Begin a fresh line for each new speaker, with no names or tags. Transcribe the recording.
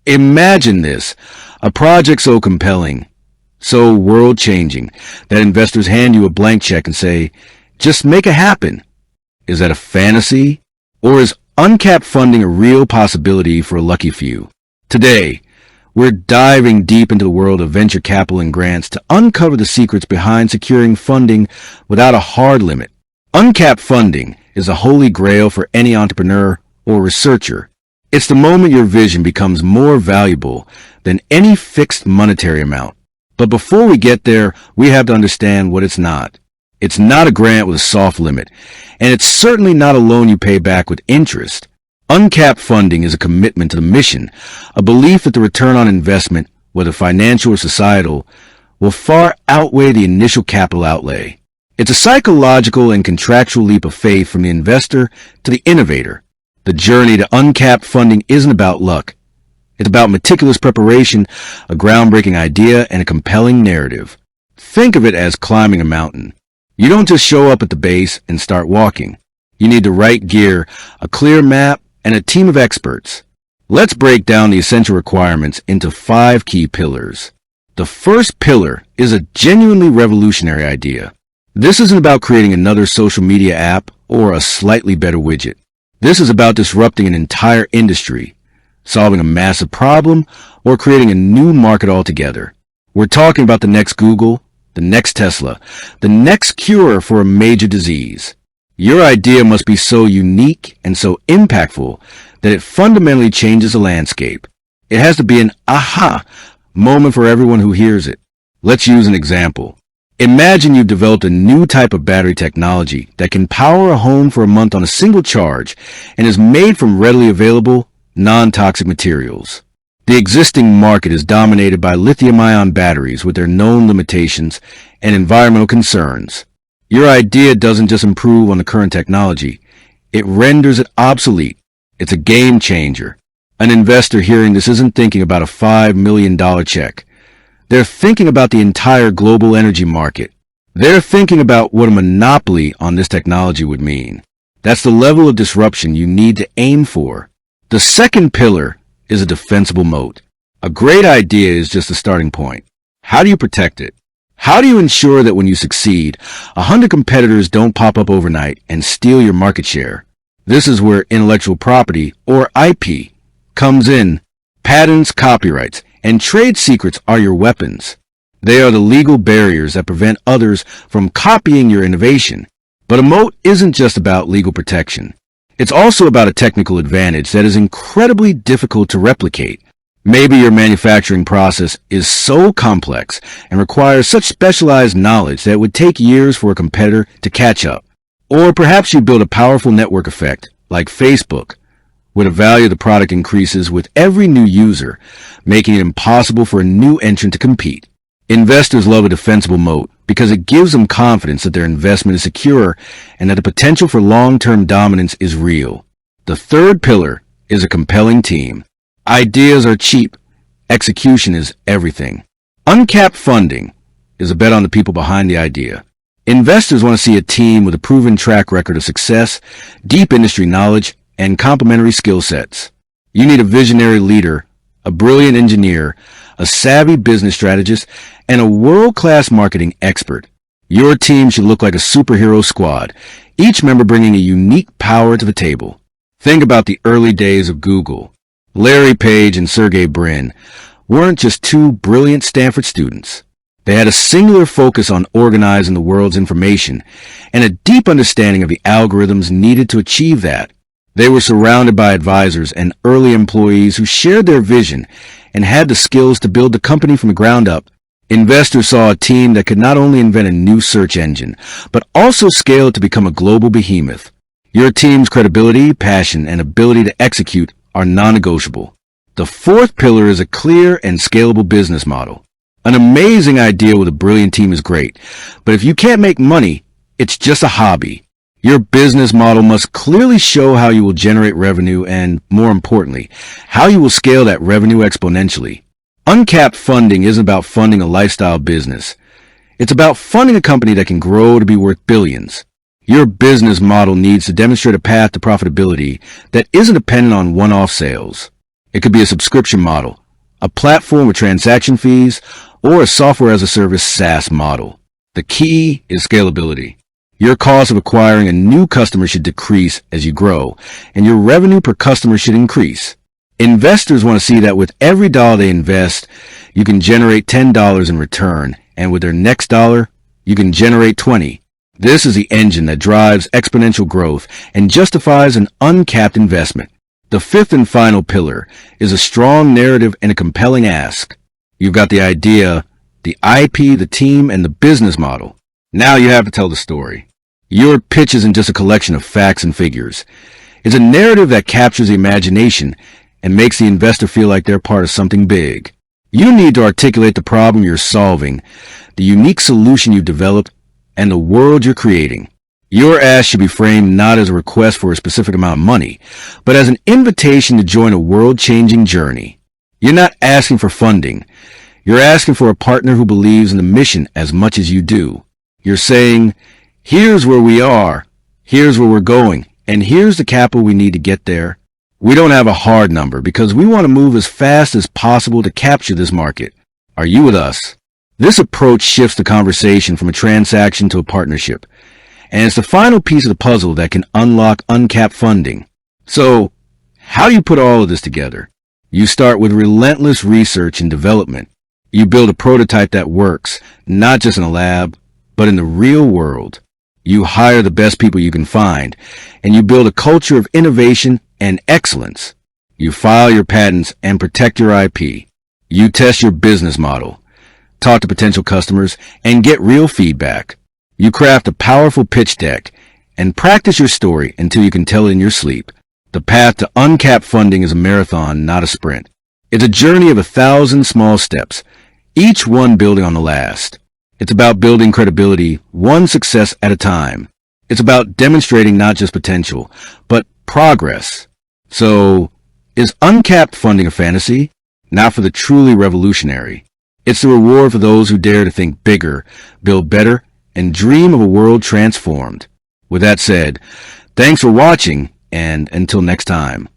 Imagine this, a project so compelling, so world-changing, that investors hand you a blank check and say, just make it happen. Is that a fantasy? Or is uncapped funding a real possibility for a lucky few? Today, we're diving deep into the world of venture capital and grants to uncover the secrets behind securing funding without a hard limit. Uncapped funding is a holy grail for any entrepreneur or researcher. It's the moment your vision becomes more valuable than any fixed monetary amount. But before we get there, we have to understand what it's not. It's not a grant with a soft limit, and it's certainly not a loan you pay back with interest. Uncapped funding is a commitment to the mission, a belief that the return on investment, whether financial or societal, will far outweigh the initial capital outlay. It's a psychological and contractual leap of faith from the investor to the innovator. The journey to uncapped funding isn't about luck. It's about meticulous preparation, a groundbreaking idea, and a compelling narrative. Think of it as climbing a mountain. You don't just show up at the base and start walking. You need the right gear, a clear map, and a team of experts. Let's break down the essential requirements into 5 key pillars. The first pillar is a genuinely revolutionary idea. This isn't about creating another social media app or a slightly better widget. This is about disrupting an entire industry, solving a massive problem, or creating a new market altogether. We're talking about the next Google, the next Tesla, the next cure for a major disease. Your idea must be so unique and so impactful that it fundamentally changes the landscape. It has to be an aha moment for everyone who hears it. Let's use an example. Imagine you've developed a new type of battery technology that can power a home for a month on a single charge and is made from readily available, non-toxic materials. The existing market is dominated by lithium-ion batteries with their known limitations and environmental concerns. Your idea doesn't just improve on the current technology, it renders it obsolete. It's a game changer. An investor hearing this isn't thinking about a $5 million check. They're thinking about the entire global energy market. They're thinking about what a monopoly on this technology would mean. That's the level of disruption you need to aim for. The second pillar is a defensible moat. A great idea is just the starting point. How do you protect it? How do you ensure that when you succeed, 100 competitors don't pop up overnight and steal your market share? This is where intellectual property, or IP, comes in. Patents, copyrights, and trade secrets are your weapons. They are the legal barriers that prevent others from copying your innovation. But a moat isn't just about legal protection. It's also about a technical advantage that is incredibly difficult to replicate. Maybe your manufacturing process is so complex and requires such specialized knowledge that it would take years for a competitor to catch up. Or perhaps you build a powerful network effect, like Facebook, where the value of the product increases with every new user, making it impossible for a new entrant to compete. Investors love a defensible moat because it gives them confidence that their investment is secure and that the potential for long-term dominance is real. The third pillar is a compelling team. Ideas are cheap. Execution is everything. Uncapped funding is a bet on the people behind the idea. Investors want to see a team with a proven track record of success, deep industry knowledge, and complementary skill sets. You need a visionary leader, a brilliant engineer, a savvy business strategist, and a world-class marketing expert. Your team should look like a superhero squad, each member bringing a unique power to the table. Think about the early days of Google. Larry Page and Sergey Brin weren't just 2 brilliant Stanford students. They had a singular focus on organizing the world's information and a deep understanding of the algorithms needed to achieve that. They were surrounded by advisors and early employees who shared their vision and had the skills to build the company from the ground up. Investors saw a team that could not only invent a new search engine, but also scale it to become a global behemoth. Your team's credibility, passion, and ability to execute are non-negotiable. The fourth pillar is a clear and scalable business model. An amazing idea with a brilliant team is great, but if you can't make money, it's just a hobby. Your business model must clearly show how you will generate revenue and, more importantly, how you will scale that revenue exponentially. Uncapped funding isn't about funding a lifestyle business. It's about funding a company that can grow to be worth billions. Your business model needs to demonstrate a path to profitability that isn't dependent on one-off sales. It could be a subscription model, a platform with transaction fees, or a software as a service SaaS model. The key is scalability. Your cost of acquiring a new customer should decrease as you grow, and your revenue per customer should increase. Investors want to see that with every dollar they invest, you can generate $10 in return, and with their next dollar, you can generate 20. This is the engine that drives exponential growth and justifies an uncapped investment. The fifth and final pillar is a strong narrative and a compelling ask. You've got the idea, the IP, the team, and the business model. Now you have to tell the story. Your pitch isn't just a collection of facts and figures. It's a narrative that captures the imagination and makes the investor feel like they're part of something big. You need to articulate the problem you're solving, the unique solution you've developed, and the world you're creating. Your ask should be framed not as a request for a specific amount of money, but as an invitation to join a world-changing journey. You're not asking for funding. You're asking for a partner who believes in the mission as much as you do. You're saying, here's where we are, here's where we're going, and here's the capital we need to get there. We don't have a hard number because we want to move as fast as possible to capture this market. Are you with us? This approach shifts the conversation from a transaction to a partnership, and it's the final piece of the puzzle that can unlock uncapped funding. So, how do you put all of this together? You start with relentless research and development. You build a prototype that works, not just in a lab, but in the real world. You hire the best people you can find, and you build a culture of innovation and excellence. You file your patents and protect your IP. You test your business model, talk to potential customers, and get real feedback. You craft a powerful pitch deck and practice your story until you can tell it in your sleep. The path to uncapped funding is a marathon, not a sprint. It's a journey of 1,000 small steps, each one building on the last. It's about building credibility, one success at a time. It's about demonstrating not just potential, but progress. So, is uncapped funding a fantasy? Not for the truly revolutionary. It's the reward for those who dare to think bigger, build better, and dream of a world transformed. With that said, thanks for watching, and until next time.